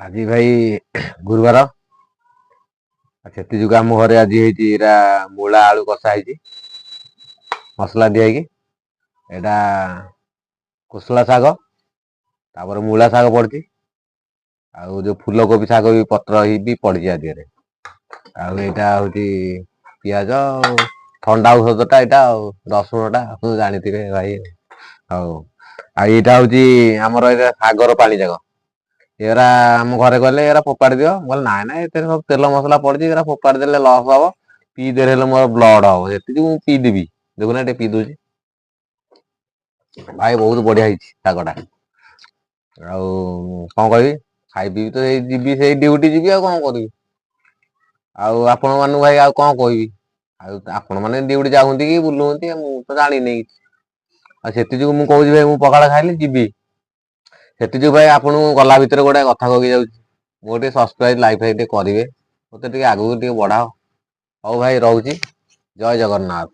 आज भाई गुरुवार से आम घरे आज होता मूला आलू कषा मसला दिखाई एटा कोसला शाग तापर मूला शाग पड़ी आउ जो फूलकोबी शाग भी पत्र भी पड़ी आज आईटा हूँ पिज ठंडा औषधटा यहाँ रसुणटा जानी भाई यहाँ हूँ आमर सागर पानी जाक एरा आम घरे गले एरा फोपाड़ी दियो बोले ना ना ये सब तेल मसला पड़ी एरा फोपाड़ी देले लस हम पीदे मोर ब्लड हम से पीदेवी देखुना ये पी दौर भाई बहुत बढ़िया शागटा कौन कह खाई पी तो जी से ड्यूटी जी कौन करी आपण मान भाई आ कौन कह आपण मैंने ड्यूटी जाऊँगी कि बुलूंगी मुझे तो जानी नहीं से मुझे कौन भाई मुझे पखाड़ खाइली जीवी से भाई आपन गला भितर गोटे कथा कही जाऊँ मोटे सब्सक्राइब लाइक फाइक करेंगे मत आगे बढ़ाओ। हौ भाई रोची जय जगन्नाथ।